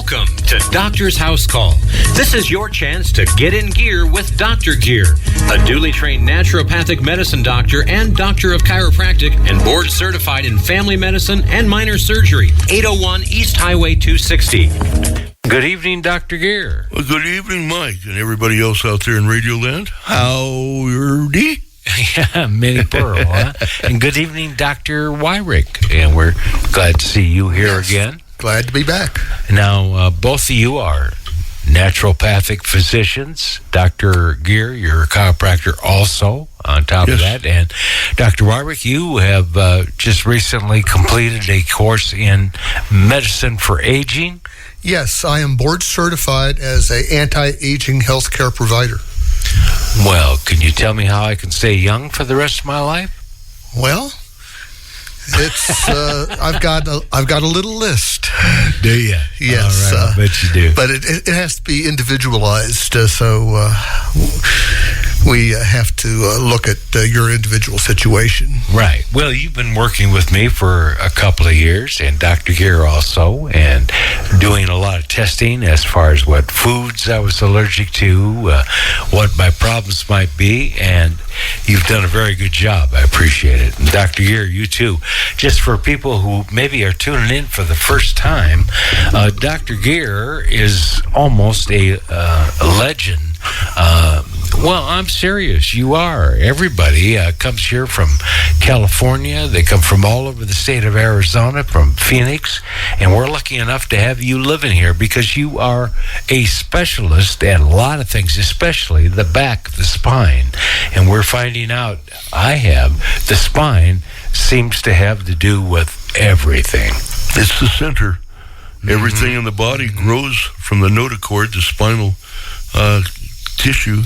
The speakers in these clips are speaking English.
Welcome to Doctor's Housecall. This is your chance to get in gear with Dr. Gear, a duly trained naturopathic medicine doctor and doctor of chiropractic and board certified in family medicine and minor surgery. 801 East Highway 260. Good evening, Dr. Gear. Well, good evening, Mike, and everybody else out there in Radio Land. Howdy? Yeah, Minnie Pearl, huh? And good evening, Dr. Wyrick. And we're glad to see you here again. Glad to be back. Now, both of you are naturopathic physicians. Dr. Gear, you're a chiropractor also, on top of that. And Dr. Wyrick, you have just recently completed a course in medicine for aging. Yes, I am board certified as an anti-aging healthcare provider. Well, can you tell me how I can stay young for the rest of my life? Well, it's I've got a little list. Do you? Yes, all right, I bet you do. But it has to be individualized, so we have to look at your individual situation. Right. Well, you've been working with me for a couple of years, and Dr. Gear also, and doing a lot of testing as far as what foods I was allergic to, what my problems might be, and you've done a very good job. I appreciate it. And Dr. Gear, you too. Just for people who maybe are tuning in for the first time, Dr. Gear is almost a legend. Well, I'm serious. You are. Everybody comes here from California. They come from all over the state of Arizona, from Phoenix, and we're lucky enough to have you living here because you are a specialist at a lot of things, especially the back, the spine. And we're finding out the spine seems to have to do with everything. It's the center. Everything in the body grows from the notochord, the spinal tissue,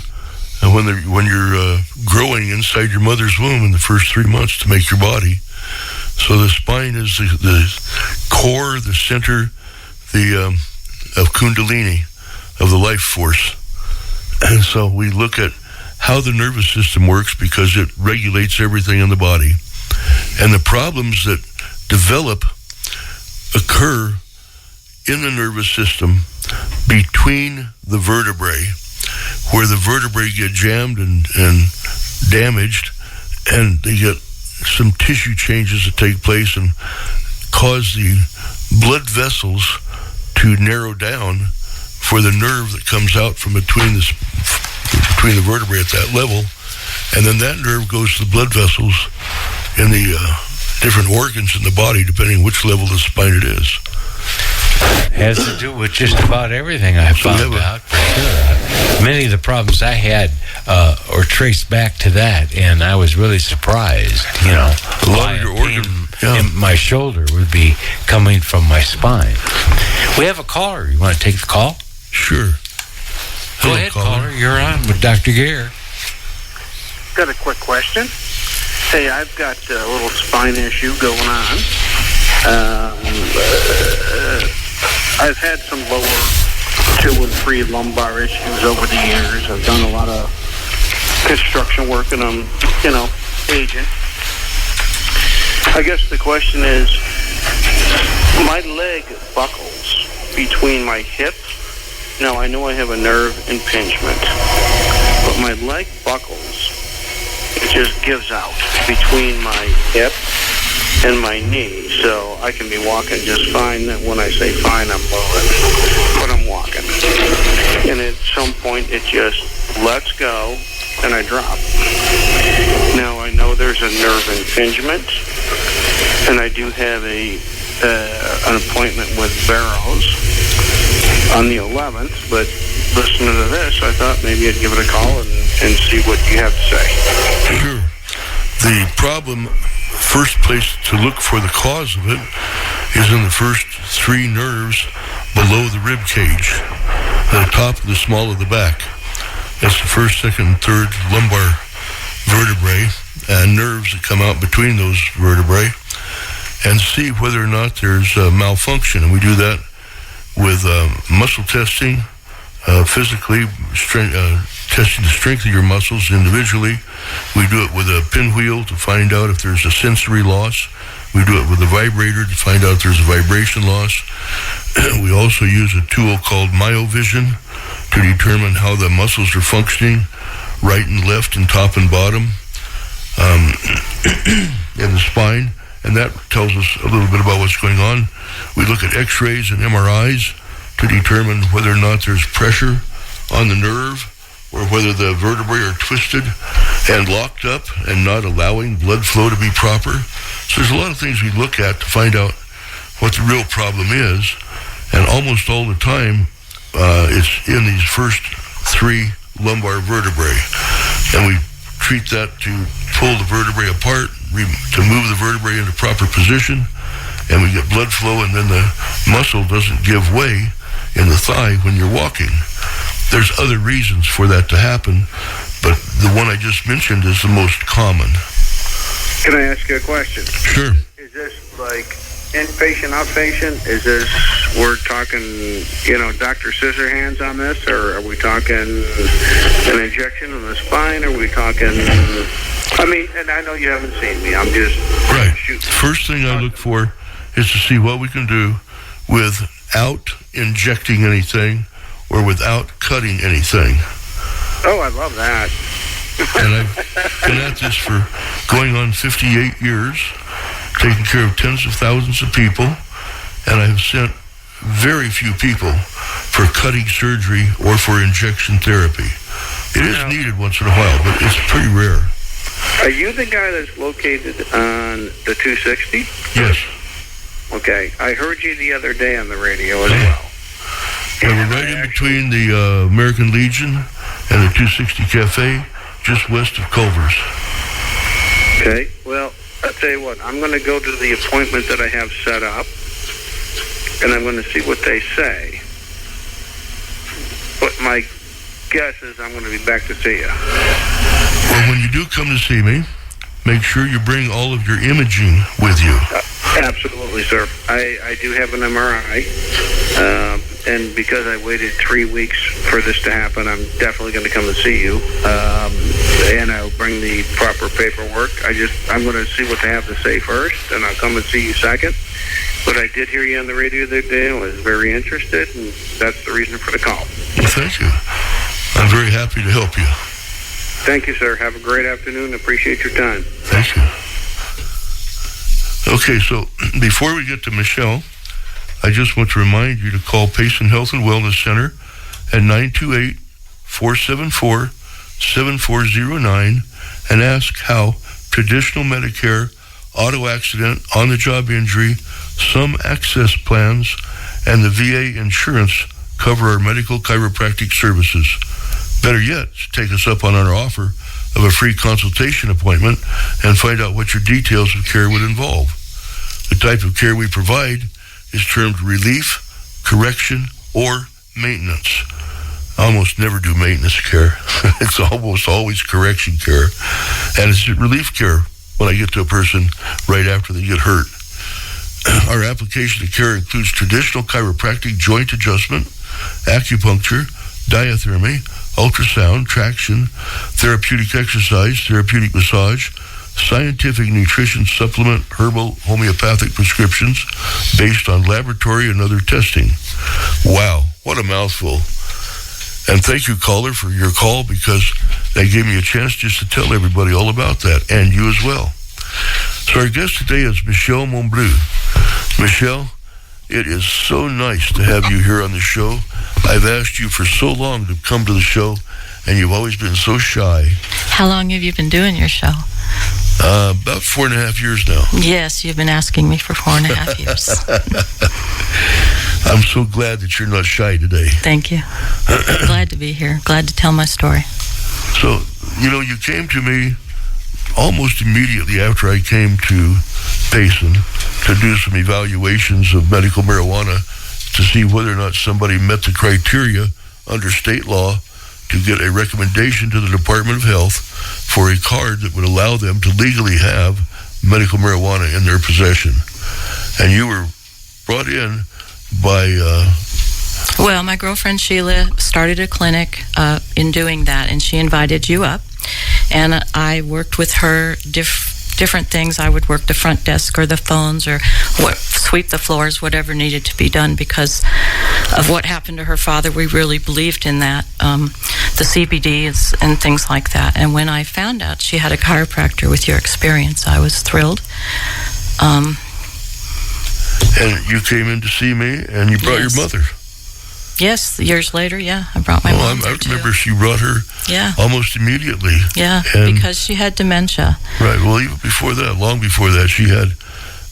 and when you're growing inside your mother's womb in the first 3 months to make your body. So the spine is the core, the center, of Kundalini, of the life force. And so we look at how the nervous system works because it regulates everything in the body. And the problems that develop occur in the nervous system between the vertebrae, where the vertebrae get jammed and damaged, and they get some tissue changes that take place and cause the blood vessels to narrow down for the nerve that comes out from between the vertebrae at that level, and then that nerve goes to the blood vessels in the different organs in the body, depending which level of the spine it is. Has to do with just about everything I found out, for sure. Many of the problems I had are traced back to that, and I was really surprised, a lot of your organ in my shoulder would be coming from my spine. We have a caller. You want to take the call? Sure. Go ahead, caller. You're on with Dr. Gear. Got a quick question. Hey, I've got a little spine issue going on. I've had some lower 2 and 3 lumbar issues over the years. I've done a lot of construction work, and I'm, aging. I guess the question is, my leg buckles between my hips. Now, I know I have a nerve impingement, but my leg buckles. It just gives out between my hip and my knee, so I can be walking just fine. When I say fine, I'm moving, but I'm walking. And at some point, it just lets go, and I drop. Now, I know there's a nerve impingement, and I do have an appointment with Barrows on the 11th, but listening to this, I thought maybe I'd give it a call and see what you have to say. Sure. The problem, first place to look for the cause of it is in the first 3 nerves below the rib cage, at the top of the small of the back. That's the first, second, and third lumbar vertebrae, and nerves that come out between those vertebrae, and see whether or not there's a malfunction. And we do that with muscle testing, physically testing the strength of your muscles individually. We do it with a pinwheel to find out if there's a sensory loss. We do it with a vibrator to find out if there's a vibration loss. We also use a tool called Myovision to determine how the muscles are functioning, right and left and top and bottom, in the spine, and that tells us a little bit about what's going on. We look at x-rays and MRIs to determine whether or not there's pressure on the nerve or whether the vertebrae are twisted and locked up and not allowing blood flow to be proper. So there's a lot of things we look at to find out what the real problem is, and almost all the time it's in these first 3 lumbar vertebrae, and we treat that to pull the vertebrae apart, to move the vertebrae into proper position, and we get blood flow, and then the muscle doesn't give way in the thigh when you're walking. There's other reasons for that to happen, but the one I just mentioned is the most common. Can I ask you a question? Sure. Is this like inpatient, outpatient? Is this, we're talking, Dr. Scissorhands on this, or are we talking an injection in the spine? Are we talking, and I know you haven't seen me, I'm just right. shooting. First thing I look for is to see what we can do without injecting anything or without cutting anything. Oh, I love that. And I've been at this for going on 58 years, taking care of tens of thousands of people, and I've sent very few people for cutting surgery or for injection therapy. It is needed once in a while, but it's pretty rare. Are you the guy that's located on the 260? Yes. Okay. I heard you the other day on the radio as well. Yeah, we're right in between the American Legion and the 260 Cafe, just west of Culver's. Okay. Well, I'll tell you what. I'm going to go to the appointment that I have set up, and I'm going to see what they say. But my guess is I'm going to be back to see you. Well, when you do come to see me, make sure you bring all of your imaging with you. Absolutely, sir. I do have an MRI, and because I waited 3 weeks for this to happen, I'm definitely going to come and see you, and I'll bring the proper paperwork. I'm going to see what they have to say first, and I'll come and see you second. But I did hear you on the radio the other day and was very interested, and that's the reason for the call. Well, thank you. I'm very happy to help you. Thank you, sir. Have a great afternoon. Appreciate your time. Thank you. Okay, so before we get to Michelle, I just want to remind you to call Payson Health and Wellness Center at 928-474-7409 and ask how traditional Medicare, auto accident, on-the-job injury, some access plans, and the VA insurance cover our medical chiropractic services. Better yet, take us up on our offer of a free consultation appointment and find out what your details of care would involve. The type of care we provide is termed relief, correction, or maintenance. I almost never do maintenance care. It's almost always correction care. And it's relief care when I get to a person right after they get hurt. Our application of care includes traditional chiropractic joint adjustment, acupuncture, diathermy, ultrasound, traction, therapeutic exercise, therapeutic massage, scientific nutrition supplement, herbal, homeopathic prescriptions based on laboratory and other testing. Wow, what a mouthful. And thank you, caller, for your call, because that gave me a chance just to tell everybody all about that, and you as well. So our guest today is Michelle Monbleu. Michelle, it is so nice to have you here on the show. I've asked you for so long to come to the show, and you've always been so shy. How long have you been doing your show? About 4.5 years now. Yes, you've been asking me for 4.5 years. I'm so glad that you're not shy today. Thank you. Glad to be here. Glad to tell my story. So, you came to me almost immediately after I came to Payson to do some evaluations of medical marijuana to see whether or not somebody met the criteria under state law to get a recommendation to the Department of Health for a card that would allow them to legally have medical marijuana in their possession. And you were brought in by... Well, my girlfriend Sheila started a clinic in doing that, and she invited you up. And I worked with her different things. I would work the front desk or the phones or sweep the floors, whatever needed to be done because of what happened to her father. We really believed in that, the CBDs and things like that. And when I found out she had a chiropractor with your experience, I was thrilled. And you came in to see me, and you brought your mother. Yes, years later, I brought my mom. I remember she brought her almost immediately. Yeah, and because she had dementia. Right, well, even before that, long before that, she had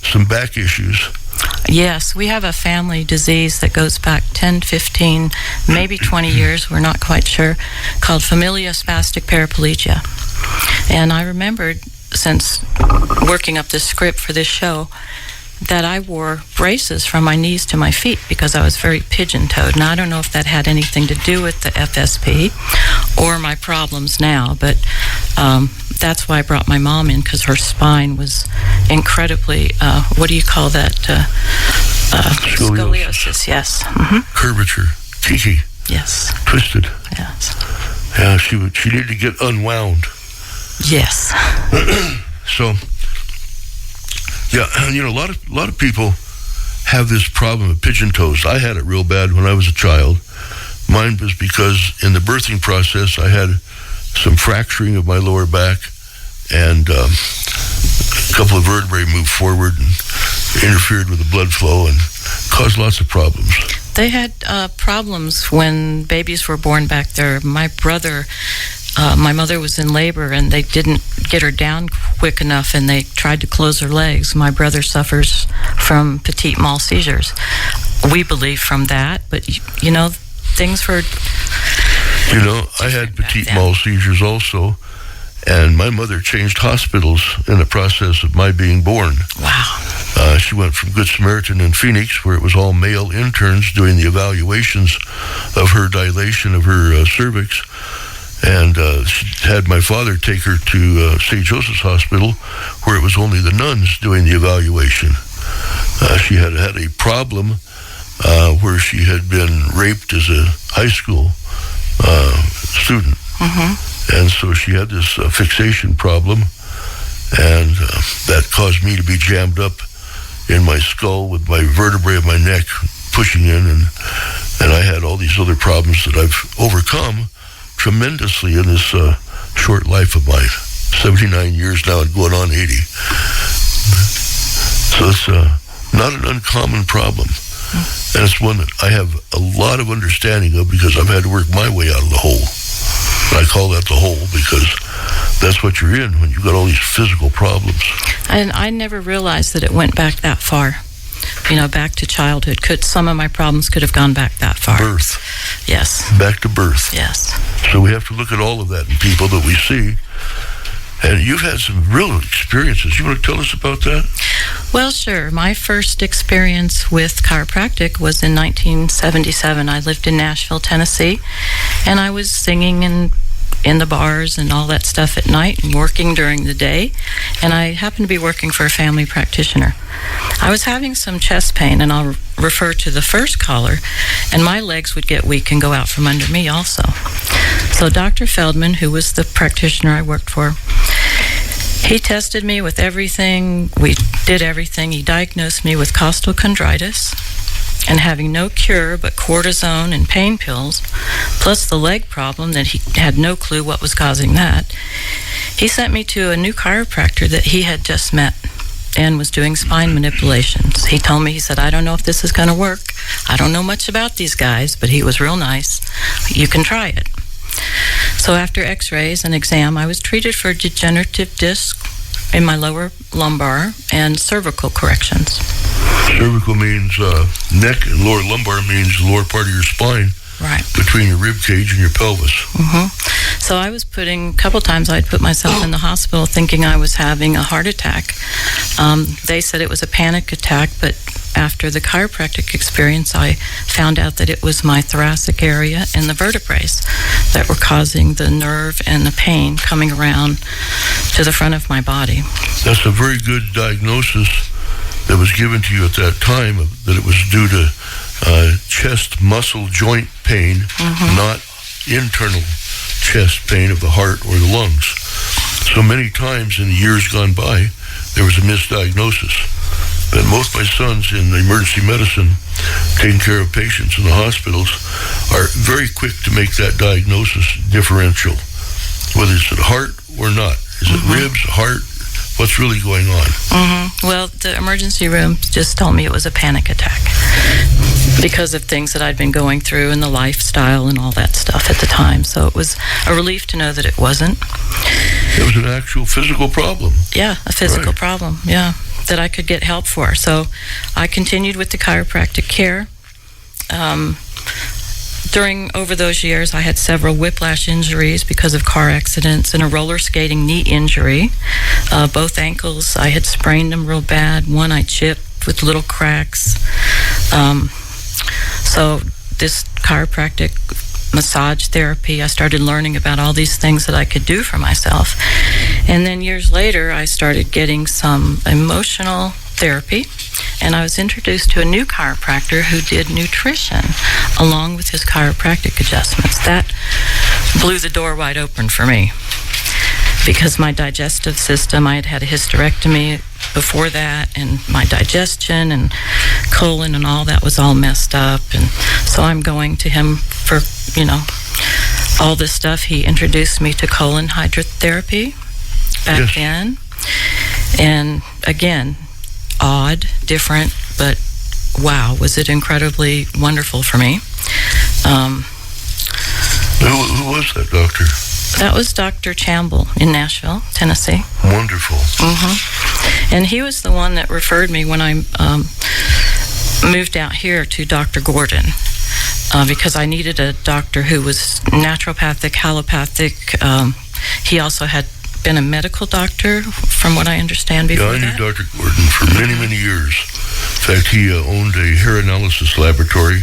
some back issues. Yes, we have a family disease that goes back 10, 15, maybe 20 years, we're not quite sure, called familial spastic paraplegia. And I remembered, since working up this script for this show, that I wore braces from my knees to my feet because I was very pigeon-toed. Now, I don't know if that had anything to do with the FSP or my problems now, but that's why I brought my mom in, because her spine was incredibly, what do you call that? Scoliosis, yes. Mm-hmm. Curvature, kinky. Yes. Twisted. Yes. Yeah, she needed to get unwound. Yes. So, yeah, a lot of people have this problem of pigeon toes. I had it real bad when I was a child. Mine was because in the birthing process, I had some fracturing of my lower back, and a couple of vertebrae moved forward and interfered with the blood flow and caused lots of problems. They had problems when babies were born back there. My mother was in labor, and they didn't get her down quick enough, and they tried to close her legs. My brother suffers from petit mal seizures. We believe from that, but, things were... I had petit mal seizures also, and my mother changed hospitals in the process of my being born. Wow. She went from Good Samaritan in Phoenix, where it was all male interns doing the evaluations of her dilation of her cervix, and she had my father take her to St. Joseph's Hospital, where it was only the nuns doing the evaluation. She had a problem where she had been raped as a high school student. Mm-hmm. And so she had this fixation problem, and that caused me to be jammed up in my skull with my vertebrae of my neck pushing in, and I had all these other problems that I've overcome tremendously in this short life of mine. 79 years now and going on 80. So it's not an uncommon problem. And it's one that I have a lot of understanding of because I've had to work my way out of the hole. And I call that the hole because that's what you're in when you've got all these physical problems. And I never realized that it went back that far. Back to childhood. Some of my problems could have gone back that far. Birth. Yes. Back to birth. Yes. So we have to look at all of that in people that we see. And you've had some real experiences. You want to tell us about that? Well, sure. My first experience with chiropractic was in 1977. I lived in Nashville, Tennessee, and I was singing in the bars and all that stuff at night and working during the day, and I happened to be working for a family practitioner. I was having some chest pain, and I'll refer to the first caller, and my legs would get weak and go out from under me also. So Dr. Feldman, who was the practitioner I worked for, he tested me with everything. We did everything. He diagnosed me with costochondritis and having no cure but cortisone and pain pills, plus the leg problem that he had no clue what was causing that. He sent me to a new chiropractor that he had just met and was doing spine manipulations. He told me, he said, I don't know if this is going to work. I don't know much about these guys, but he was real nice. You can try it. So after x-rays and exam, I was treated for degenerative disc in my lower lumbar and cervical corrections. Cervical means neck, and lower lumbar means the lower part of your spine. Right. Between your rib cage and your pelvis. Mm-hmm. So I was a couple times I'd put myself in the hospital thinking I was having a heart attack. They said it was a panic attack, but after the chiropractic experience, I found out that it was my thoracic area and the vertebrae that were causing the nerve and the pain coming around to the front of my body. That's a very good diagnosis that was given to you at that time, that it was due to chest muscle joint pain, not internal chest pain of the heart or the lungs. So many times in the years gone by, there was a misdiagnosis. But both my sons in emergency medicine, taking care of patients in the hospitals, are very quick to make that diagnosis differential, whether it's at heart or not. Is it ribs, heart? What's really going on? Well, the emergency room just told me it was a panic attack because of things that I'd been going through and the lifestyle and all that stuff at the time. So it was a relief to know that it wasn't. It was an actual physical problem. Yeah, a physical problem, yeah, that I could get help for. So I continued with the chiropractic care. Over those years, I had several whiplash injuries because of car accidents and a roller skating knee injury. Both ankles, I had sprained them real bad. One I chipped with little cracks. So this chiropractic massage therapy, I started learning about all these things that I could do for myself. And then years later, I started getting some emotional therapy, and I was introduced to a new chiropractor who did nutrition along with his chiropractic adjustments. That blew the door wide open for me because my digestive system, I had had a hysterectomy before that, and my digestion and colon and all that was all messed up. And so I'm going to him for, all this stuff. He introduced me to colon hydrotherapy back then. And again, odd, different, but wow, was it incredibly wonderful for me. Who was that doctor? That was Dr. Chamble in Nashville, Tennessee. Wonderful. And he was the one that referred me when I moved out here to Dr. Gordon because I needed a doctor who was naturopathic, allopathic. He also had been a medical doctor, from what I understand before I knew Dr. Gordon for many, many years. In fact, he owned a hair analysis laboratory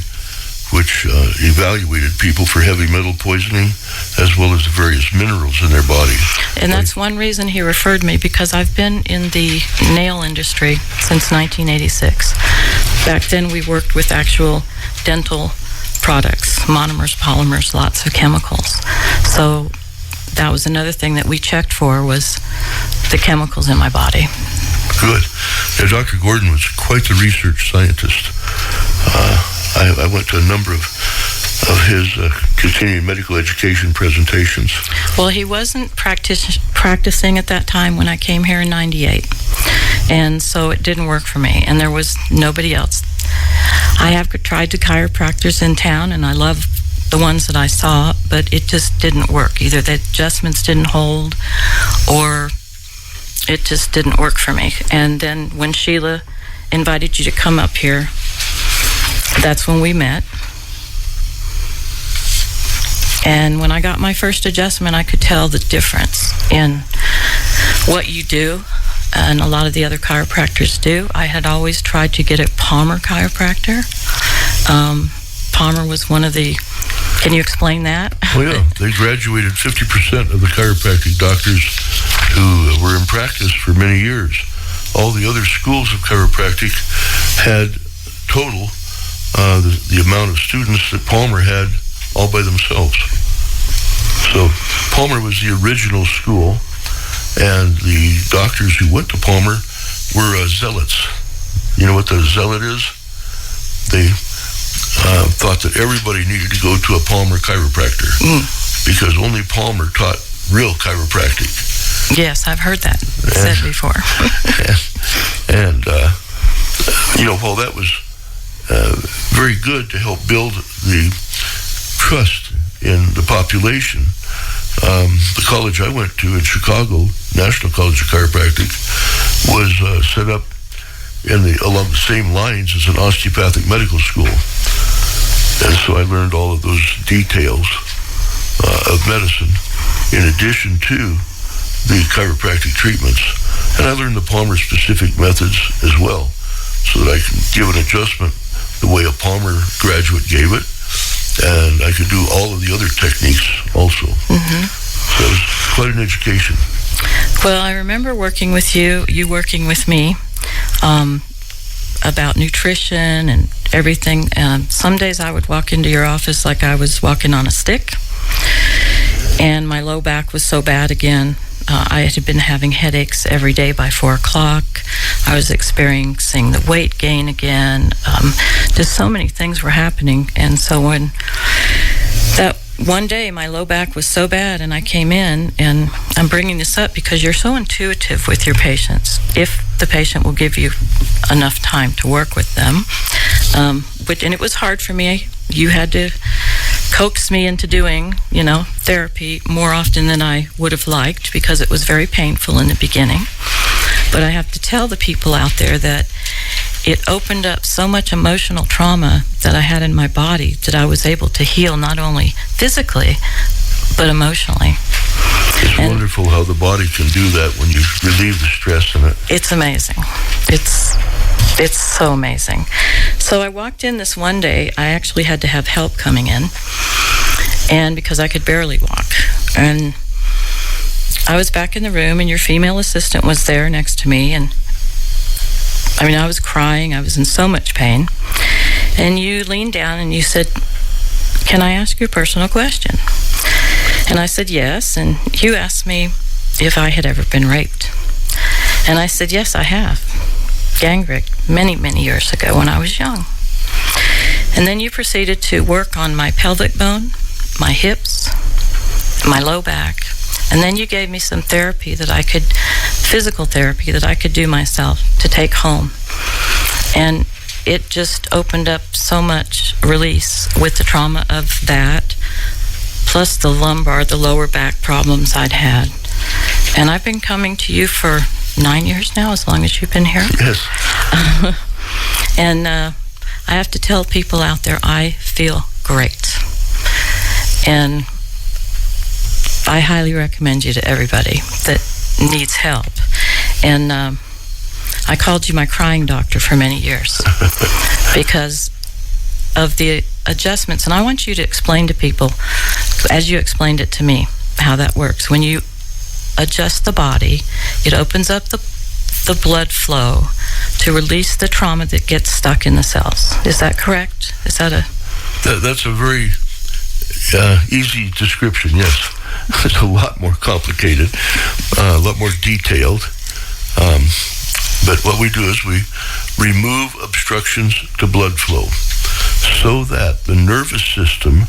which evaluated people for heavy metal poisoning as well as the various minerals in their body. And that's one reason he referred me, because I've been in the nail industry since 1986. Back then we worked with actual dental products, monomers, polymers, lots of chemicals. So that was another thing that we checked for, was the chemicals in my body. Good. Now, Dr. Gordon was quite the research scientist. I went to a number of his continuing medical education presentations. Well, he wasn't practicing at that time when I came here in 98. And so it didn't work for me. And there was nobody else. I have tried to chiropractors in town, and I love the ones that I saw, but it just didn't work. Either the adjustments didn't hold, or it just didn't work for me. And then when Sheila invited you to come up here, that's when we met. And when I got my first adjustment, I could tell the difference in what you do and a lot of the other chiropractors do. I had always tried to get a Palmer chiropractor. Palmer was one of the... Can you explain that? Oh, yeah. They graduated 50% of the chiropractic doctors who were in practice for many years. All the other schools of chiropractic had total the amount of students that Palmer had all by themselves. So Palmer was the original school, and the doctors who went to Palmer were zealots. You know what the zealot is? They thought that everybody needed to go to a Palmer chiropractor because only Palmer taught real chiropractic. Yes, I've heard that said before. and while that was very good to help build the trust in the population, the college I went to in Chicago, National College of Chiropractic, was set up along the same lines as an osteopathic medical school. And so I learned all of those details of medicine in addition to the chiropractic treatments. And I learned the Palmer specific methods as well, so that I can give an adjustment the way a Palmer graduate gave it, and I could do all of the other techniques also. So it was quite an education. Well, I remember working with you working with me about nutrition and everything. Some days I would walk into your office like I was walking on a stick, and my low back was so bad again. I had been having headaches every day by 4 o'clock. I was experiencing the weight gain again. Just so many things were happening. And so when that one day my low back was so bad and I came in, and I'm bringing this up because you're so intuitive with your patients, if the patient will give you enough time to work with them. And it was hard for me. You had to coax me into doing, therapy more often than I would have liked because it was very painful in the beginning. But I have to tell the people out there that it opened up so much emotional trauma that I had in my body that I was able to heal not only physically, but emotionally. It's wonderful how the body can do that when you relieve the stress in it. It's amazing. It's so amazing. So I walked in this one day. I actually had to have help coming in, and because I could barely walk. And I was back in the room, and your female assistant was there next to me, and I was crying. I was in so much pain. And you leaned down and you said, "Can I ask you a personal question?" And I said, "Yes." And you asked me if I had ever been raped. And I said, "Yes, I have. Gang raped many, many years ago when I was young." And then you proceeded to work on my pelvic bone, my hips, my low back. And then you gave me some physical therapy that I could do myself to take home. And it just opened up so much release with the trauma of that, plus the lower back problems I'd had. And I've been coming to you for 9 years now, as long as you've been here. Yes. And I have to tell people out there, I feel great. And I highly recommend you to everybody that needs help. And I called you my crying doctor for many years because of the adjustments. And I want you to explain to people, as you explained it to me, how that works. When you adjust the body, it opens up the blood flow to release the trauma that gets stuck in the cells. Is that correct? Is that That's a very easy description, yes. It's a lot more complicated, a lot more detailed. But what we do is we remove obstructions to blood flow so that the nervous system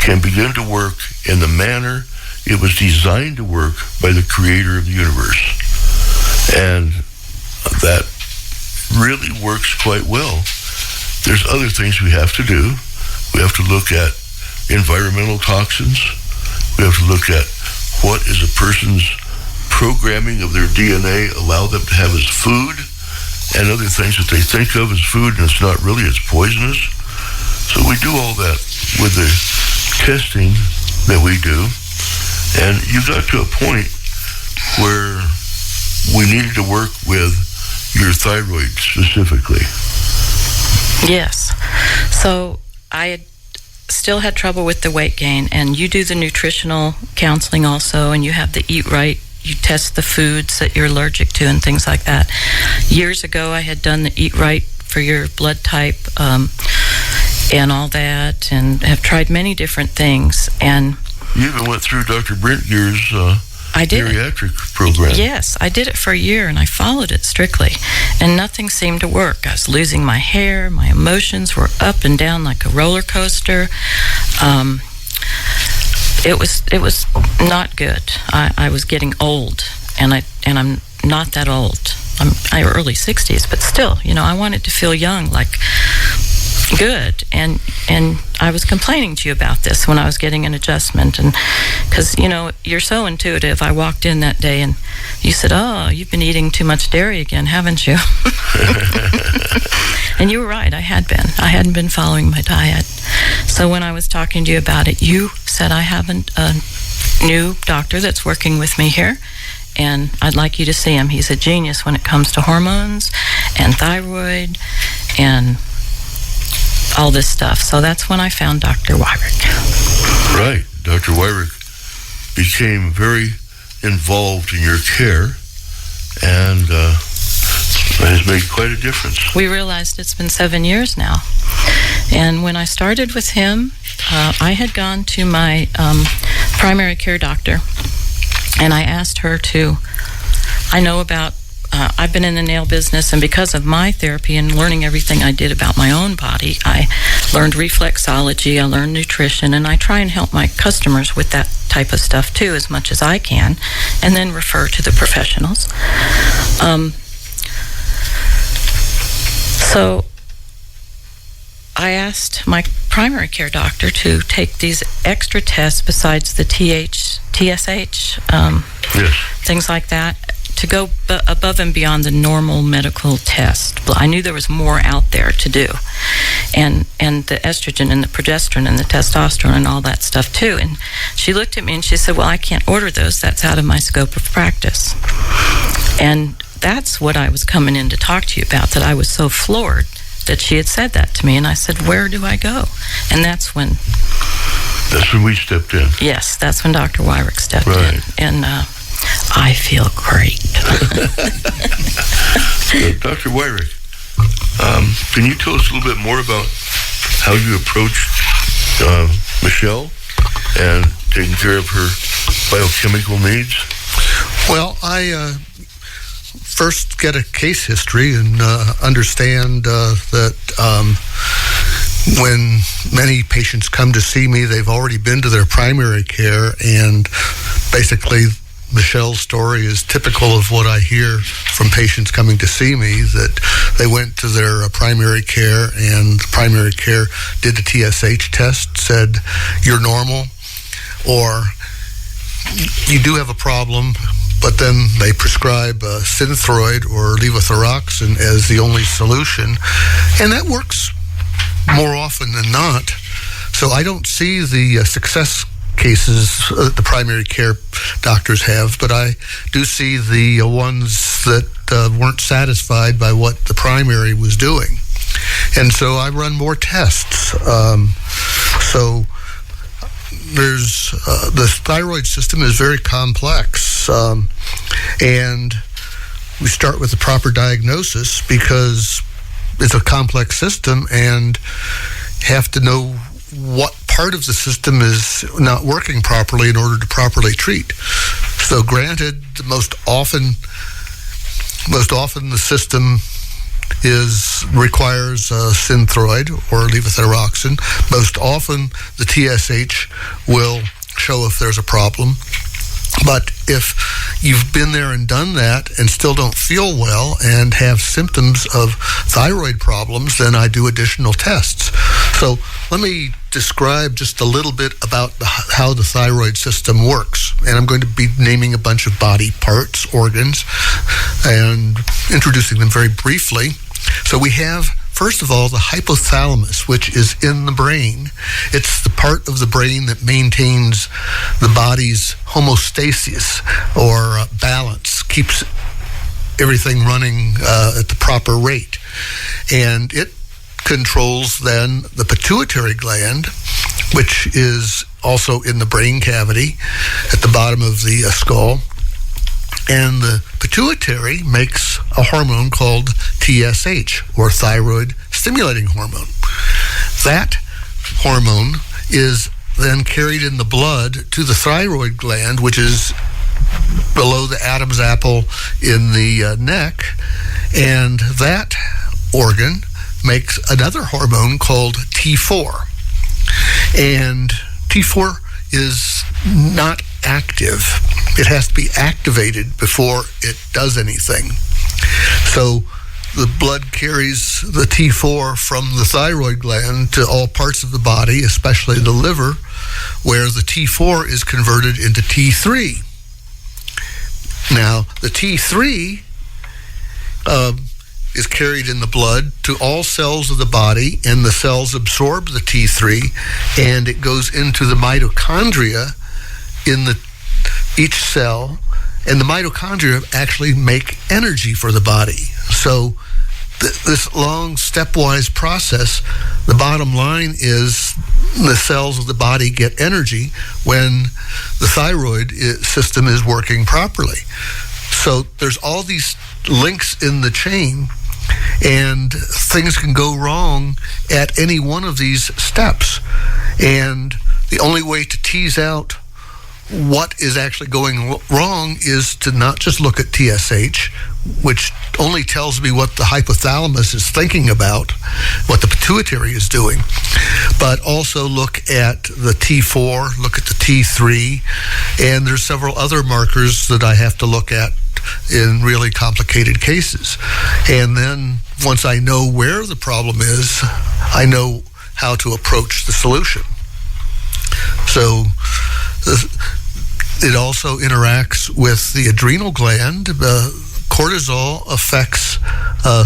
can begin to work in the manner it was designed to work by the creator of the universe. And that really works quite well. There's other things we have to do. We have to look at environmental toxins. We have to look at what is a person's programming of their DNA allow them to have as food, and other things that they think of as food and it's not really, it's poisonous. So we do all that with the testing that we do. And you got to a point where we needed to work with your thyroid specifically. Yes. So I still had trouble with the weight gain, and you do the nutritional counseling also, and you have the Eat Right. You test the foods that you're allergic to and things like that. Years ago, I had done the Eat Right for your blood type and all that, and have tried many different things. And you even went through Dr. Brent Gear's bariatric program. Yes, I did it for a year, and I followed it strictly, and nothing seemed to work. I was losing my hair. My emotions were up and down like a roller coaster. It was not good. I was getting old, and I'm not that old. I'm early 60s, but still, I wanted to feel young, like good. And I was complaining to you about this when I was getting an adjustment, and because you're so intuitive. I walked in that day, and you said, "Oh, you've been eating too much dairy again, haven't you?" And you were right. I hadn't been following my diet. So when I was talking to you about it, you said, "I have a new doctor that's working with me here, and I'd like you to see him. He's a genius when it comes to hormones and thyroid and all this stuff." So that's when I found Dr. Wyrick. Right. Dr. Wyrick became very involved in your care, and has made quite a difference. We realized it's been 7 years now. And when I started with him, I had gone to my primary care doctor And I asked her to, I know about, I've been in the nail business, and because of my therapy and learning everything I did about my own body, I learned reflexology, I learned nutrition, and I try and help my customers with that type of stuff too, as much as I can, and then refer to the professionals. So I asked my primary care doctor to take these extra tests besides the TSH, things like that, to go above and beyond the normal medical test. I knew there was more out there to do, and the estrogen and the progesterone and the testosterone and all that stuff too. And she looked at me and she said, well, I can't order those. That's out of my scope of practice. And that's what I was coming in to talk to you about, that I was so floored that she had said that to me. And I said, where do I go? And that's when we stepped in. Yes, that's when Dr. Wyrick stepped in. And I feel great. Dr. Wyrick, can you tell us a little bit more about how you approached Michelle and taking care of her biochemical needs? Well, I first get a case history and understand that when many patients come to see me, they've already been to their primary care, and basically Michelle's story is typical of what I hear from patients coming to see me, that they went to their primary care, and the primary care did the TSH test, said, you're normal, or you do have a problem, but then they prescribe Synthroid or levothyroxine as the only solution, and that works more often than not. So I don't see the success cases the primary care doctors have, but I do see the ones that weren't satisfied by what the primary was doing. And so I run more tests. So there's the thyroid system is very complex, and we start with the proper diagnosis because it's a complex system and have to know what part of the system is not working properly in order to properly treat. So granted, most often the system requires Synthroid or levothyroxine. Most often the TSH will show if there's a problem. But if you've been there and done that and still don't feel well and have symptoms of thyroid problems, then I do additional tests. So let me describe just a little bit about how the thyroid system works. And I'm going to be naming a bunch of body parts, organs, and introducing them very briefly. So we have, first of all, the hypothalamus, which is in the brain. It's the part of the brain that maintains the body's homeostasis, or balance, keeps everything running at the proper rate. And it controls then the pituitary gland, which is also in the brain cavity at the bottom of the skull. And the pituitary makes a hormone called TSH, or thyroid stimulating hormone. That hormone is then carried in the blood to the thyroid gland, which is below the Adam's apple in the neck, and that organ makes another hormone called T4. And T4 is not active. It has to be activated before it does anything. So the blood carries the T4 from the thyroid gland to all parts of the body, especially the liver, where the T4 is converted into T3. Now, the T3 is carried in the blood to all cells of the body, and the cells absorb the T3, and it goes into the mitochondria in each cell, and the mitochondria actually make energy for the body. So this long stepwise process, the bottom line is the cells of the body get energy when the thyroid system is working properly. So there's all these links in the chain, and things can go wrong at any one of these steps. And the only way to tease out what is actually going wrong is to not just look at TSH, which only tells me what the hypothalamus is thinking about, what the pituitary is doing, but also look at the T4, look at the T3, and there's several other markers that I have to look at in really complicated cases. And then once I know where the problem is, I know how to approach the solution. So it also interacts with the adrenal gland. Cortisol affects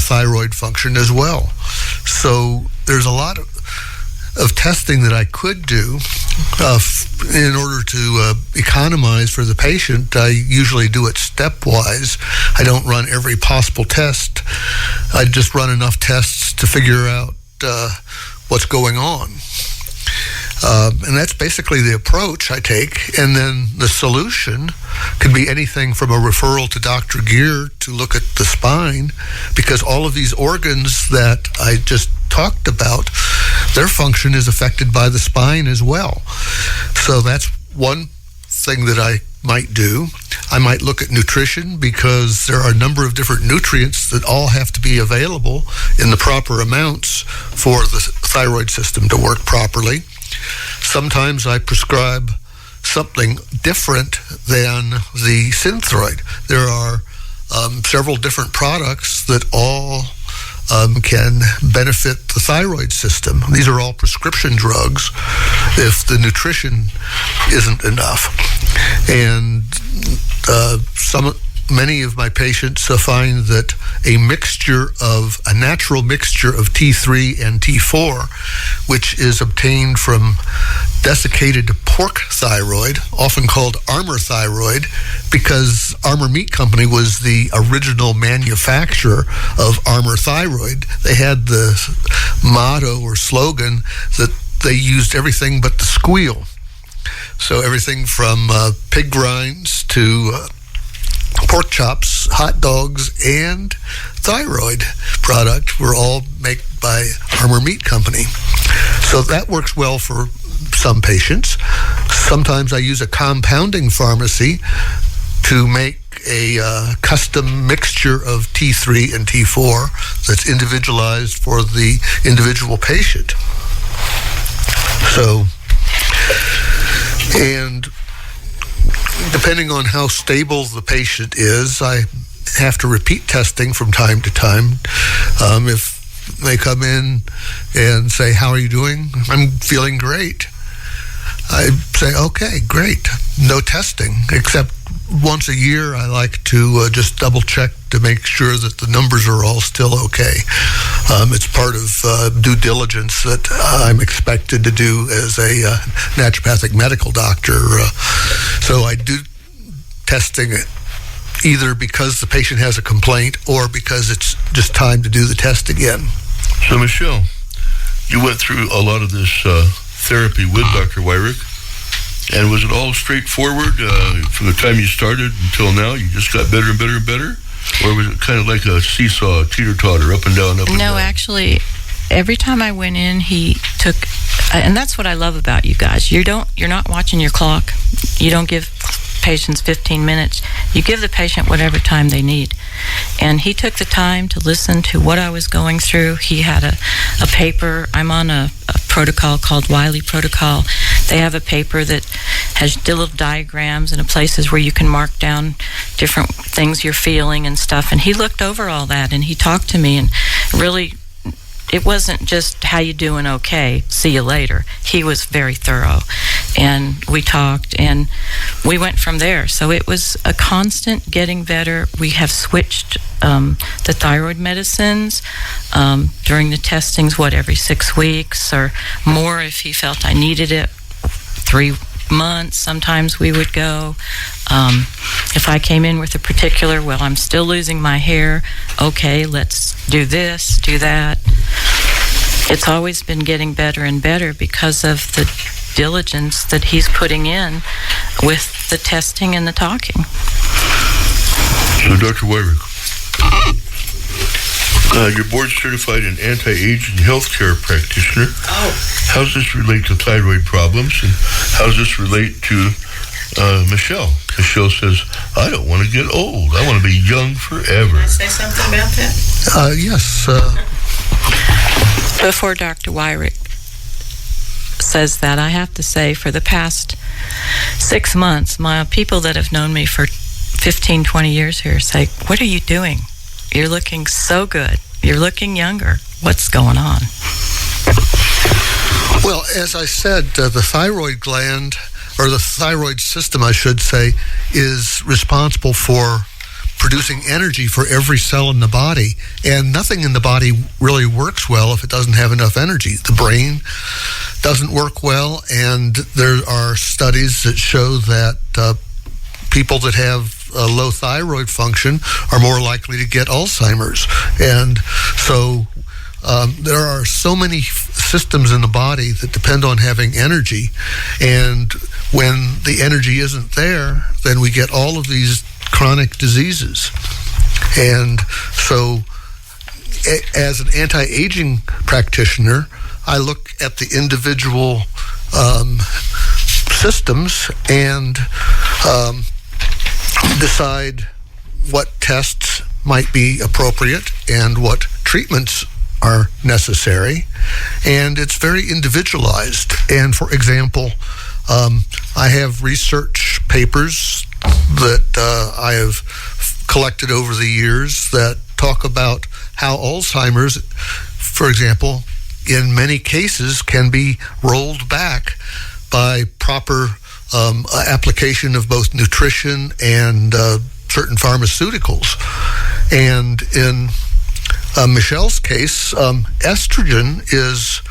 thyroid function as well. So there's a lot of testing that I could do in order to economize for the patient. I usually do it stepwise. I don't run every possible test. I just run enough tests to figure out what's going on. And that's basically the approach I take. And then the solution could be anything from a referral to Dr. Gear to look at the spine, because all of these organs that I just talked about, their function is affected by the spine as well. So that's one thing that I might do. I might look at nutrition, because there are a number of different nutrients that all have to be available in the proper amounts for the thyroid system to work properly. Sometimes I prescribe something different than the Synthroid. There are several different products that all can benefit the thyroid system. These are all prescription drugs if the nutrition isn't enough. And many of my patients find that a natural mixture of T3 and T4, which is obtained from desiccated pork thyroid, often called Armour thyroid, because Armour Meat Company was the original manufacturer of Armour thyroid. They had the motto or slogan that they used everything but the squeal. So everything from pig rinds to pork chops, hot dogs, and thyroid product were all made by Armour Meat Company. So that works well for some patients. Sometimes I use a compounding pharmacy to make a custom mixture of T3 and T4 that's individualized for the individual patient. So, and depending on how stable the patient is, I have to repeat testing from time to time. If they come in and say, "How are you doing?" "I'm feeling great." I say, "Okay, great. No testing," except once a year I like to just double check to make sure that the numbers are all still okay. It's part of due diligence that I'm expected to do as a naturopathic medical doctor. So I do testing either because the patient has a complaint or because it's just time to do the test again. So, Michelle, you went through a lot of this therapy with Dr. Wyrick, and was it all straightforward from the time you started until now? You just got better and better and better? Or was it kind of like a seesaw, teeter-totter, up and down, up and down? No, actually, every time I went in, he took, and that's what I love about you guys. You're not watching your clock. You don't give patients 15 minutes. You give the patient whatever time they need. And he took the time to listen to what I was going through. He had a paper. I'm on a protocol called Wiley Protocol. They have a paper that has little diagrams and places where you can mark down different things you're feeling and stuff. And he looked over all that, and he talked to me, and really, it wasn't just, "How you doing? Okay, see you later." He was very thorough, and we talked, and we went from there. So it was a constant getting better. We have switched the thyroid medicines during the testings, every 6 weeks or more if he felt I needed it. 3 months, sometimes we would go. If I came in with a particular, I'm still losing my hair, okay, let's do this, do that. It's always been getting better and better because of the diligence that he's putting in with the testing and the talking. So, Dr. Wyrick, you're board certified in anti-aging healthcare practitioner. Oh. How does this relate to thyroid problems, and how does this relate to Michelle. Michelle says, I don't want to get old. I want to be young forever. Can I say something about that? Yes. Before Dr. Wyrick says that, I have to say, for the past 6 months, my people that have known me for 15, 20 years here say, what are you doing? You're looking so good. You're looking younger. What's going on? Well, as I said, the thyroid gland, or the thyroid system, I should say, is responsible for producing energy for every cell in the body. And nothing in the body really works well if it doesn't have enough energy. The brain doesn't work well, and there are studies that show that people that have low thyroid function are more likely to get Alzheimer's. And so there are so many systems in the body that depend on having energy, and when the energy isn't there, then we get all of these chronic diseases. And so as an anti-aging practitioner, I look at the individual systems and decide what tests might be appropriate and what treatments are necessary, and it's very individualized. And for example, I have research papers that I have collected over the years that talk about how Alzheimer's, for example, in many cases can be rolled back by proper application of both nutrition and certain pharmaceuticals. And in Michelle's case, estrogen is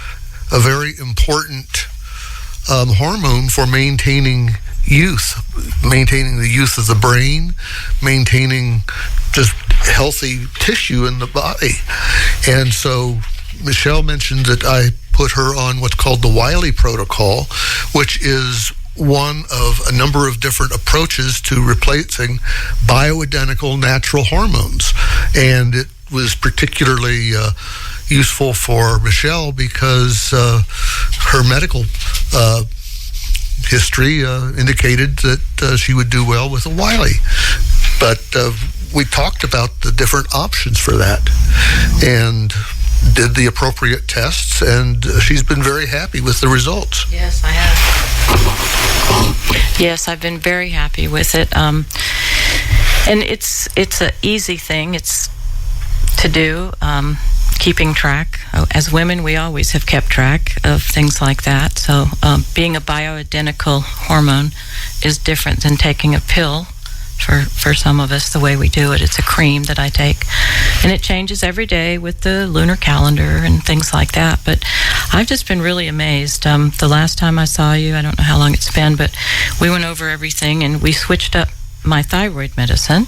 a very important hormone for maintaining youth, maintaining the youth of the brain, maintaining just healthy tissue in the body. And so Michelle mentioned that I put her on what's called the Wiley protocol, which is one of a number of different approaches to replacing bioidentical natural hormones. And it was particularly useful for Michelle because her medical history indicated that she would do well with a Wiley. But we talked about the different options for that and did the appropriate tests, and she's been very happy with the results. Yes, I have. Yes, I've been very happy with it. And it's an easy thing. It's to do, keeping track. As women, we always have kept track of things like that. So being a bioidentical hormone is different than taking a pill. For some of us, the way we do it, it's a cream that I take, and it changes every day with the lunar calendar and things like that. But I've just been really amazed. The last time I saw you, I don't know how long it's been, but we went over everything and we switched up my thyroid medicine.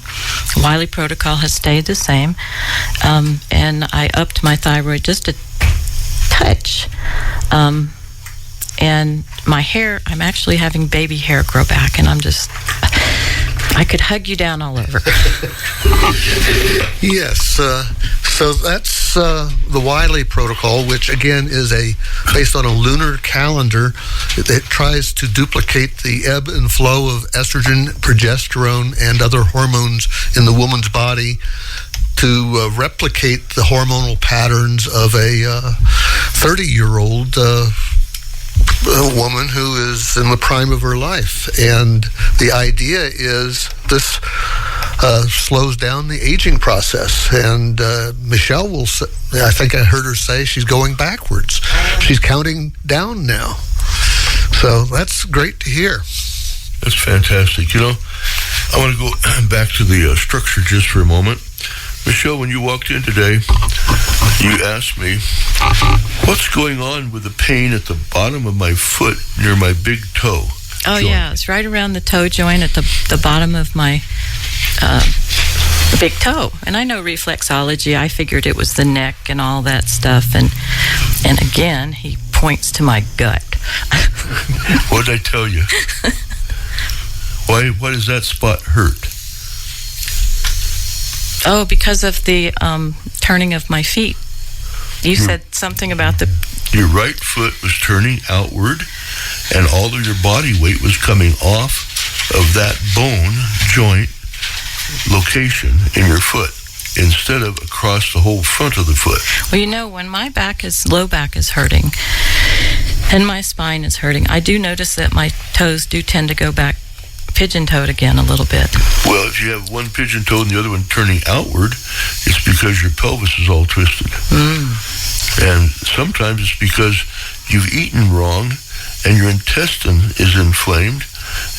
Wiley protocol has stayed the same, and I upped my thyroid just a touch. And my hair, I'm actually having baby hair grow back, and I could hug you down all over. Yes, so that's the Wiley protocol, which again is based on a lunar calendar. It tries to duplicate the ebb and flow of estrogen, progesterone, and other hormones in the woman's body to replicate the hormonal patterns of a 30-year-old a woman who is in the prime of her life. And the idea is this slows down the aging process. And Michelle will say, I think I heard her say she's going backwards. She's counting down now. So that's great to hear. That's fantastic. You know, I want to go back to the structure just for a moment. Michelle, when you walked in today, you asked me, what's going on with the pain at the bottom of my foot near my big toe? Oh, joint? Yeah, it's right around the toe joint at the bottom of my big toe. And I know reflexology. I figured it was the neck and all that stuff. And again, he points to my gut. What did I tell you? Why does that spot hurt? Oh, because of the turning of my feet. You said something about your right foot was turning outward, and all of your body weight was coming off of that bone joint location in your foot instead of across the whole front of the foot. Well, when my low back is hurting and my spine is hurting, I do notice that my toes do tend to go back pigeon-toed again a little bit. Well, if you have one pigeon-toed and the other one turning outward, it's because your pelvis is all twisted. And sometimes it's because you've eaten wrong and your intestine is inflamed,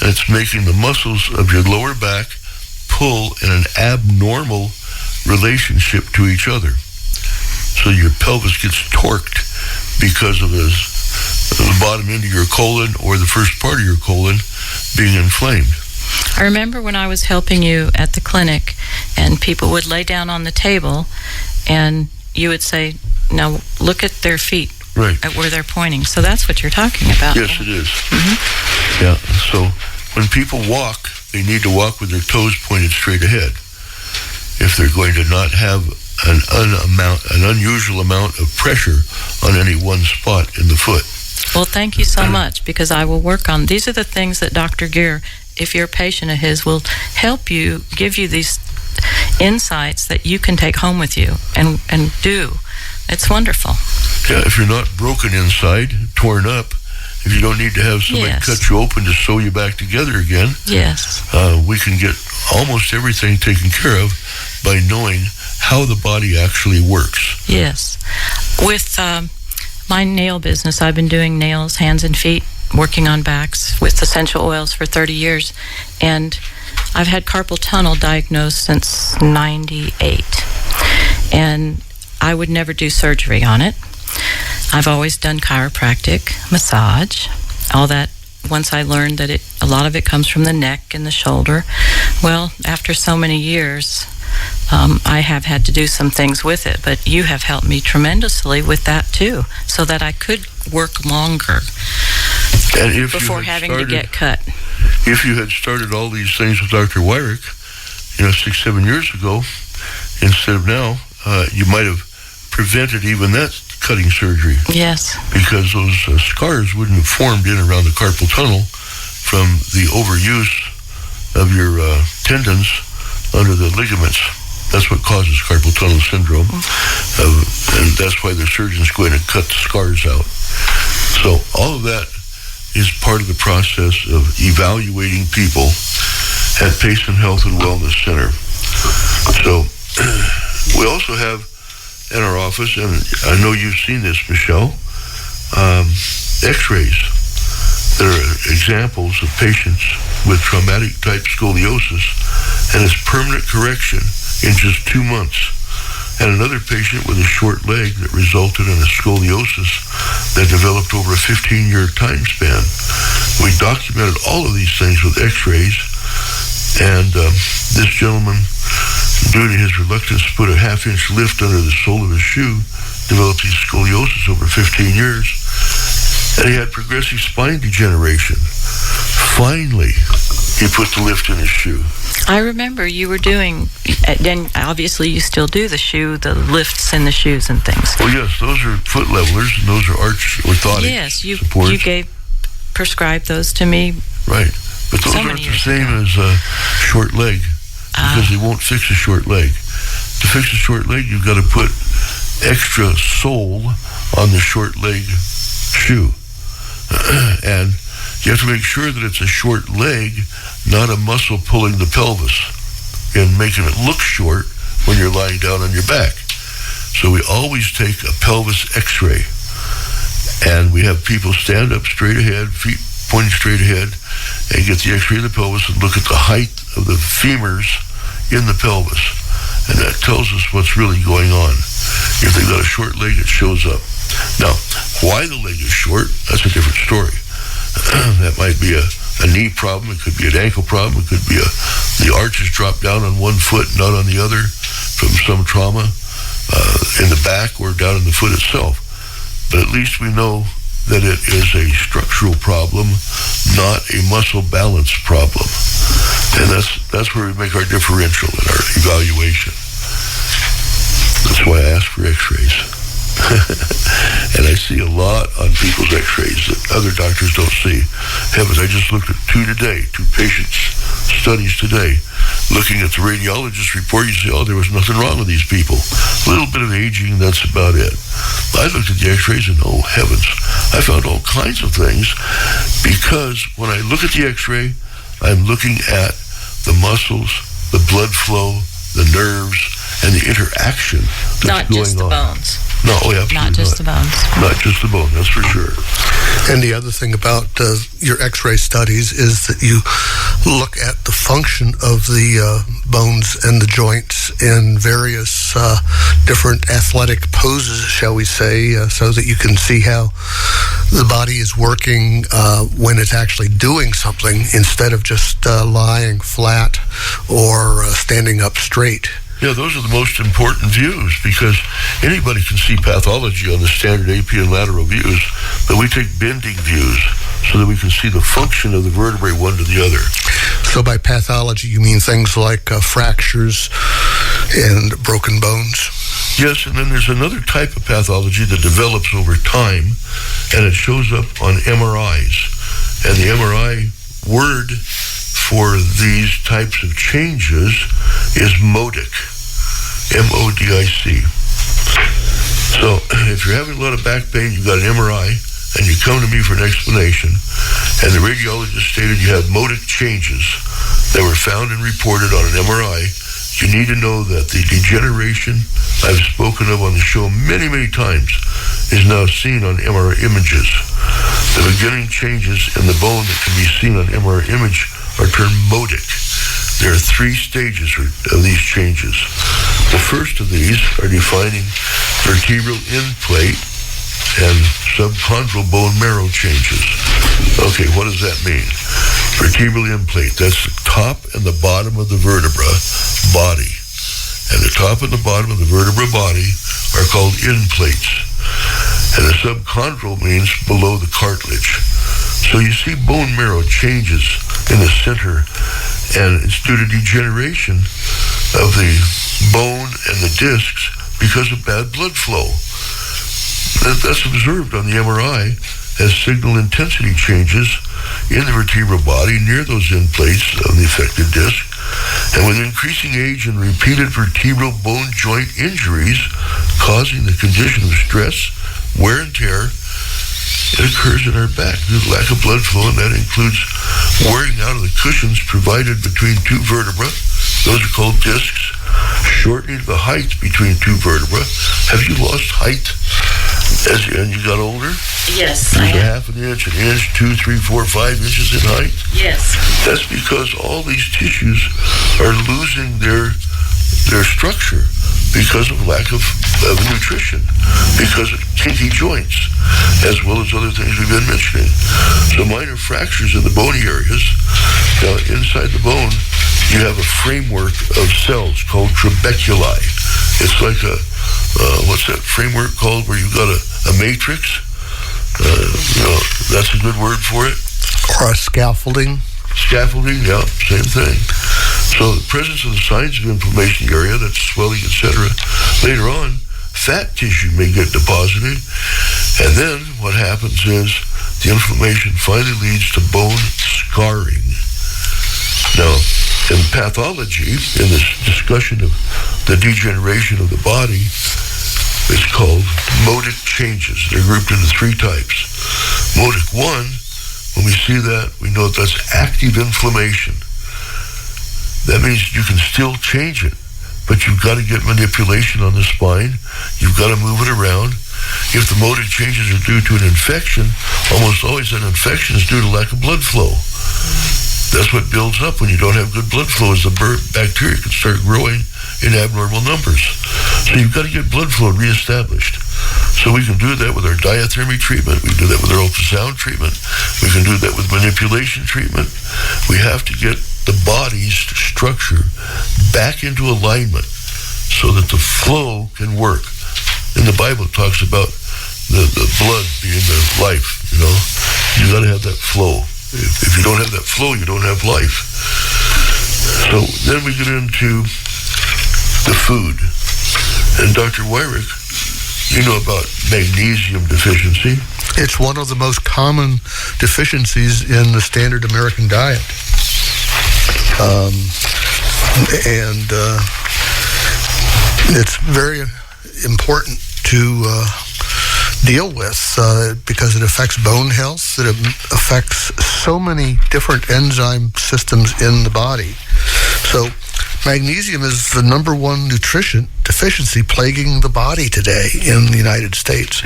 and it's making the muscles of your lower back pull in an abnormal relationship to each other. So your pelvis gets torqued because of the bottom end of your colon or the first part of your colon being inflamed. I remember when I was helping you at the clinic and people would lay down on the table and you would say, now look at their feet, right, at where they're pointing. So that's what you're talking about. Yes, it is. Yeah, so when people walk, they need to walk with their toes pointed straight ahead. If they're going to not have an unusual amount of pressure on any one spot in the foot. Well, thank you so much, because I will work on, these are the things that Dr. Gear, if you're a patient of his, will help you, give you these insights that you can take home with you and do. It's wonderful. Yeah, if you're not broken inside, torn up, if you don't need to have somebody cut you open to sew you back together again, we can get almost everything taken care of by knowing how the body actually works. Yes. With my nail business, I've been doing nails, hands and feet, working on backs with essential oils for 30 years. And I've had carpal tunnel diagnosed since 98. And I would never do surgery on it. I've always done chiropractic, massage, all that. Once I learned that a lot of it comes from the neck and the shoulder. Well, after so many years, I have had to do some things with it, but you have helped me tremendously with that too, so that I could work longer before having to get cut. If you had started all these things with Dr. Wyrick, 6-7 years ago, instead of now, you might have prevented even that cutting surgery. Yes. Because those scars wouldn't have formed in around the carpal tunnel from the overuse of your tendons under the ligaments. That's what causes carpal tunnel syndrome. And that's why the surgeon's going to cut the scars out. So all of that is part of the process of evaluating people at Payson Health and Wellness Center. So we also have in our office, and I know you've seen this, Michelle, x-rays that are examples of patients with traumatic type scoliosis and its permanent correction in just 2 months, and another patient with a short leg that resulted in a scoliosis that developed over a 15-year time span. We documented all of these things with x-rays, and this gentleman, due to his reluctance to put a half-inch lift under the sole of his shoe, developed his scoliosis over 15 years, and he had progressive spine degeneration. Finally, he put the lift in his shoe. I remember you were doing, then obviously you still do the lifts in the shoes and things. Oh yes, those are foot levelers, and those are arch orthotic supports. You prescribed those to me. Right, but those aren't the same as a short leg, because they won't fix a short leg. To fix a short leg, you've got to put extra sole on the short leg shoe. And you have to make sure that it's a short leg, not a muscle pulling the pelvis and making it look short when you're lying down on your back. So we always take a pelvis x-ray, and we have people stand up straight ahead, feet pointing straight ahead, and get the x-ray of the pelvis and look at the height of the femurs in the pelvis. And that tells us what's really going on. If they've got a short leg, it shows up. Now, why the leg is short, that's a different story. That might be a knee problem. It could be an ankle problem. It could be the arches drop down on one foot, not on the other, from some trauma in the back or down in the foot itself. But at least we know that it is a structural problem, not a muscle balance problem. And that's where we make our differential in our evaluation. That's why I ask for x-rays. And I see a lot on people's x-rays that other doctors don't see. Heavens, I just looked at two patients' studies today. Looking at the radiologist report, you say, oh, there was nothing wrong with these people. A little bit of aging, that's about it. I looked at the x-rays and, oh, heavens, I found all kinds of things, because when I look at the x-ray, I'm looking at the muscles, the blood flow, the nerves, and the interaction that's Not just the going on. bones. No, oh, yeah, absolutely Not just the bones. Not just the bone, that's for sure. And the other thing about your x-ray studies is that you look at the function of the bones and the joints in various different athletic poses, shall we say, so that you can see how the body is working when it's actually doing something instead of just lying flat or standing up straight. Yeah, those are the most important views, because anybody can see pathology on the standard AP and lateral views, but we take bending views so that we can see the function of the vertebrae one to the other. So by pathology, you mean things like fractures and broken bones? Yes, and then there's another type of pathology that develops over time, and it shows up on MRIs. And the MRI word for these types of changes is modic, M-O-D-I-C. So if you're having a lot of back pain, you've got an MRI, and you come to me for an explanation, and the radiologist stated you have modic changes that were found and reported on an MRI, you need to know that the degeneration I've spoken of on the show many, many times is now seen on MRI images. The beginning changes in the bone that can be seen on MRI image are termed modic. There are 3 stages of these changes. The first of these are defining vertebral end plate and subchondral bone marrow changes. Okay, what does that mean? Vertebral end plate, that's the top and the bottom of the vertebra body. And the top and the bottom of the vertebra body are called end plates. And the subchondral means below the cartilage. So you see bone marrow changes in the center, and it's due to degeneration of the bone and the discs because of bad blood flow. That's observed on the MRI as signal intensity changes in the vertebral body near those end plates of the affected disc. And with increasing age and repeated vertebral bone joint injuries causing the condition of stress, wear and tear, it occurs in our back due to lack of blood flow, and that includes wearing out of the cushions provided between 2 vertebrae. Those are called discs. Shortening the height between 2 vertebrae. Have you lost height as you got older? Yes, Lose I have. half an inch, 2, 3, 4, 5 inches in height? Yes. That's because all these tissues are losing their structure because of lack of nutrition, because of kinky joints, as well as other things we've been mentioning. So minor fractures in the bony areas. Now, inside the bone, you have a framework of cells called trabeculi. It's like a, what's that framework called where you've got a matrix? That's a good word for it. Or a scaffolding? Scaffolding, yeah, same thing. So the presence of the signs of inflammation in the area, that's swelling, etc. Later on, fat tissue may get deposited, and then what happens is the inflammation finally leads to bone scarring. Now, in pathology, in this discussion of the degeneration of the body, it's called modic changes. They're grouped into 3 types. Modic 1, when we see that, we know that's active inflammation. That means you can still change it, but you've got to get manipulation on the spine. You've got to move it around. If the modic changes are due to an infection, almost always that infection is due to lack of blood flow. That's what builds up when you don't have good blood flow, is the bacteria can start growing in abnormal numbers. So you've got to get blood flow reestablished. So we can do that with our diathermy treatment. We can do that with our ultrasound treatment. We can do that with manipulation treatment. We have to get the body's structure back into alignment so that the flow can work. In the Bible, it talks about the blood being the life, You got to have that flow. If you don't have that flow, you don't have life. So then we get into the food. And Dr. Wyrick You know about magnesium deficiency. It's one of the most common deficiencies in the standard American diet. And it's very important to deal with because it affects bone health. It affects so many different enzyme systems in the body. So magnesium is the number one nutrition deficiency plaguing the body today in the United States.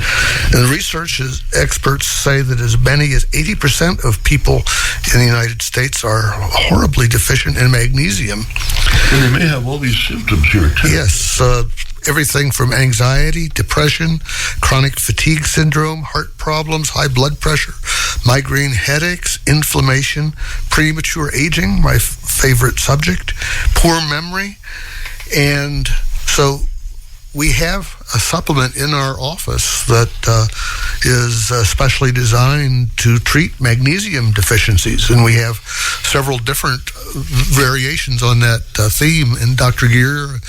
And the research experts say that as many as 80% of people in the United States are horribly deficient in magnesium. And they may have all these symptoms here, too. Yes, everything from anxiety, depression, chronic fatigue syndrome, heart problems, high blood pressure, migraine headaches, inflammation, premature aging, my favorite subject, poor memory. And so we have a supplement in our office that is specially designed to treat magnesium deficiencies, and we have several different variations on that theme. And Dr. Gear,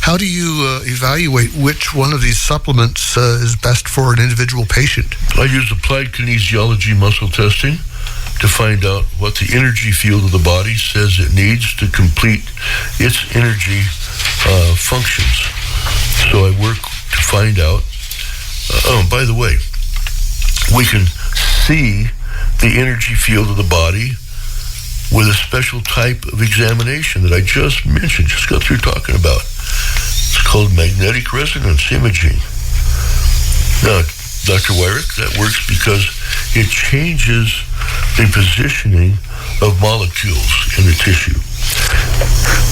how do you evaluate which one of these supplements is best for an individual patient? I use applied kinesiology muscle testing to find out what the energy field of the body says it needs to complete its energy functions. So I work to find out. By the way, we can see the energy field of the body with a special type of examination that I just mentioned, just got through talking about. It's called magnetic resonance imaging. Now, Dr. Wyrick, that works because it changes the positioning of molecules in the tissue.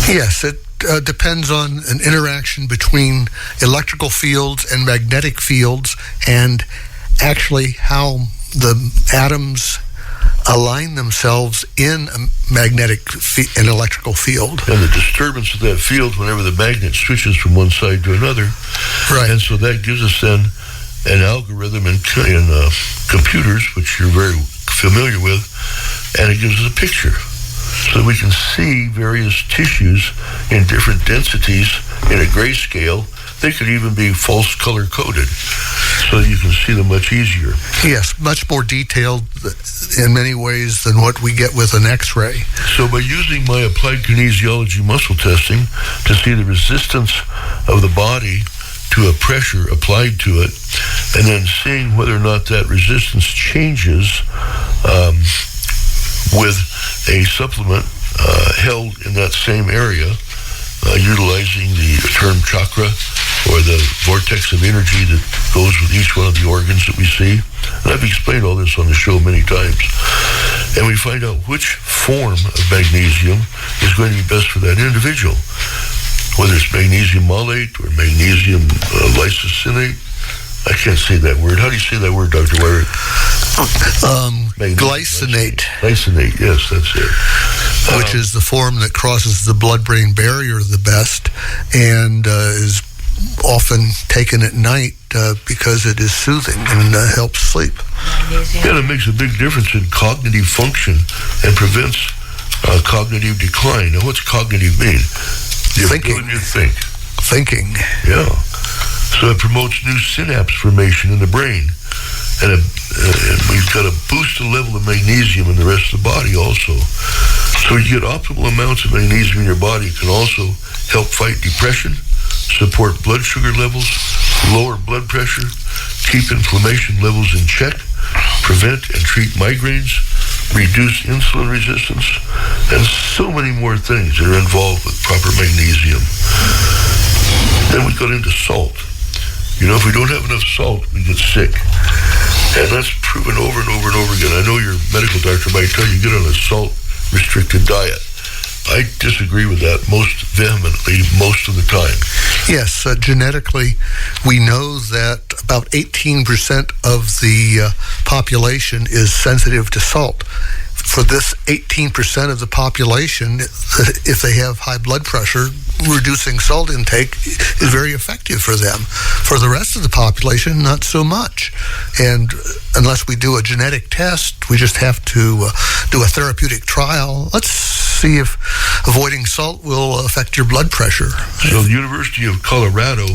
Yes, it depends on an interaction between electrical fields and magnetic fields, and actually how the atoms align themselves in a magnetic and electrical field. And the disturbance of that field whenever the magnet switches from one side to another. Right. And so that gives us then an algorithm in computers, which you're very familiar with, and it gives us a picture. So we can see various tissues in different densities in a grayscale. They could even be false color coded, so you can see them much easier. Yes, much more detailed in many ways than what we get with an X-ray. So by using my applied kinesiology muscle testing to see the resistance of the body to a pressure applied to it, and then seeing whether or not that resistance changes with a supplement held in that same area, utilizing the term chakra or the vortex of energy that goes with each one of the organs that we see. And I've explained all this on the show many times. And we find out which form of magnesium is going to be best for that individual, whether it's magnesium malate or magnesium lysosinate. I can't say that word. How do you say that word, Dr. Wyrick? Glycinate. Glycinate, yes, that's it. Which is the form that crosses the blood-brain barrier the best, and is often taken at night because it is soothing and helps sleep. Yeah, it makes a big difference in cognitive function and prevents cognitive decline. Now, what's cognitive mean? The ability to think. Thinking. Yeah. So it promotes new synapse formation in the brain. And we've got to boost the level of magnesium in the rest of the body also. So you get optimal amounts of magnesium in your body. It can also help fight depression, support blood sugar levels, lower blood pressure, keep inflammation levels in check, prevent and treat migraines, reduce insulin resistance, and so many more things that are involved with proper magnesium. Then we got into salt. You know, if we don't have enough salt, we get sick. And that's proven over and over and over again. I know your medical doctor might tell you get on a salt-restricted diet. I disagree with that most vehemently most of the time. Yes, genetically, we know that about 18% of the population is sensitive to salt. For this 18% of the population, if they have high blood pressure, reducing salt intake is very effective for them. For the rest of the population, not so much. And unless we do a genetic test, we just have to do a therapeutic trial. Let's see if avoiding salt will affect your blood pressure. So the University of Colorado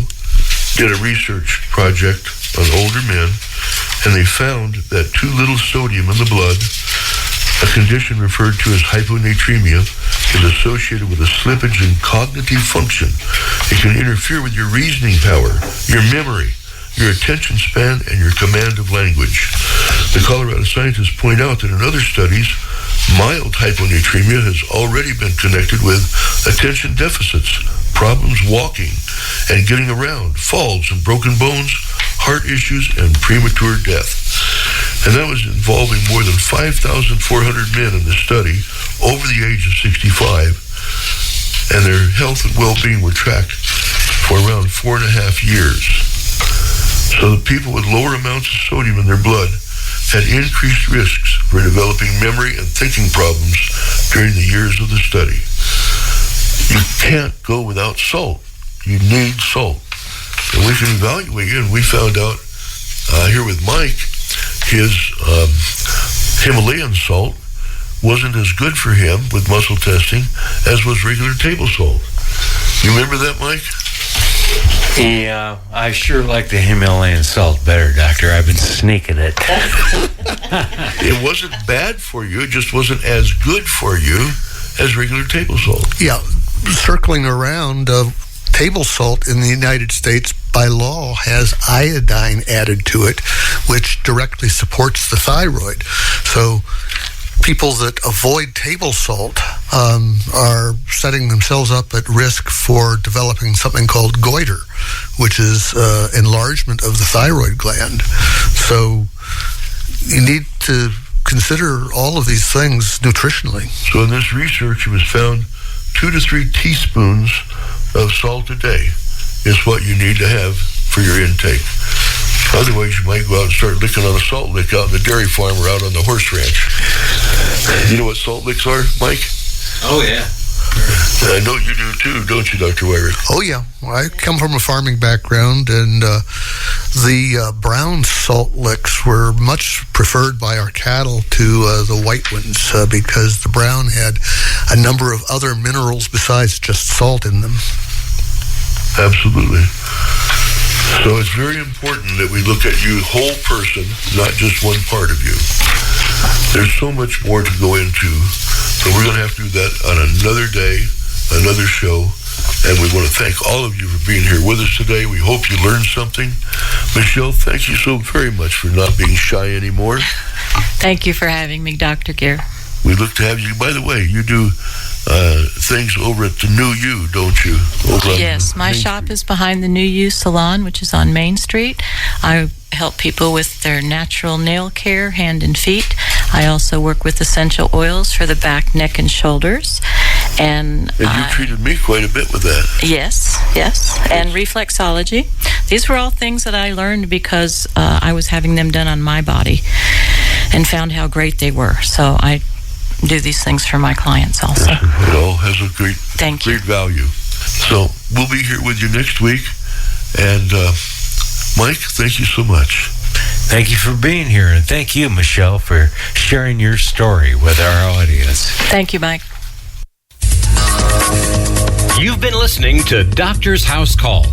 did a research project on older men, and they found that too little sodium in the blood, a condition referred to as hyponatremia, is associated with a slippage in cognitive function. It can interfere with your reasoning power, your memory, your attention span, and your command of language. The Colorado scientists point out that in other studies, mild hyponatremia has already been connected with attention deficits, problems walking and getting around, falls and broken bones, heart issues, and premature death. And that was involving more than 5,400 men in the study over the age of 65, and their health and well-being were tracked for around 4.5 years. So the people with lower amounts of sodium in their blood had increased risks for developing memory and thinking problems during the years of the study. You can't go without salt. You need salt. And we can evaluate it, and we found out here with Mike, his Himalayan salt wasn't as good for him with muscle testing as was regular table salt. You remember that, Mike? Yeah, I sure like the Himalayan salt better, Doctor. I've been sneaking it. It wasn't bad for you. It just wasn't as good for you as regular table salt. Yeah, circling around, table salt in the United States by law has iodine added to it, which directly supports the thyroid. So people that avoid table salt are setting themselves up at risk for developing something called goiter, which is enlargement of the thyroid gland. So you need to consider all of these things nutritionally. So in this research, it was found 2 to 3 teaspoons of salt a day is what you need to have for your intake. Otherwise, you might go out and start licking on a salt lick out in the dairy farm or out on the horse ranch. You know what salt licks are, Mike? Oh, yeah. I know you do too, don't you, Dr. Wyrick? Oh, yeah. I come from a farming background, and the brown salt licks were much preferred by our cattle to the white ones because the brown had a number of other minerals besides just salt in them. Absolutely. So it's very important that we look at you whole person, not just one part of you. There's so much more to go into, so we're going to have to do that on another day, another show, and we want to thank all of you for being here with us today. We hope you learned something. Michelle, thank you so very much for not being shy anymore. Thank you for having me, Dr. Gear. We look to have you. By the way, you do things over at the New U, don't you? Yes, my shop is behind the New U Salon, which is on Main Street. I help people with their natural nail care, hand and feet. I also work with essential oils for the back, neck, and shoulders. And you treated me quite a bit with that. Yes. And reflexology. These were all things that I learned because I was having them done on my body and found how great they were. So I do these things for my clients also. It all has a great value. So we'll be here with you next week. And Mike, thank you so much. Thank you for being here, and thank you, Michelle, for sharing your story with our audience. Thank you, Mike. You've been listening to Doctor's House Call.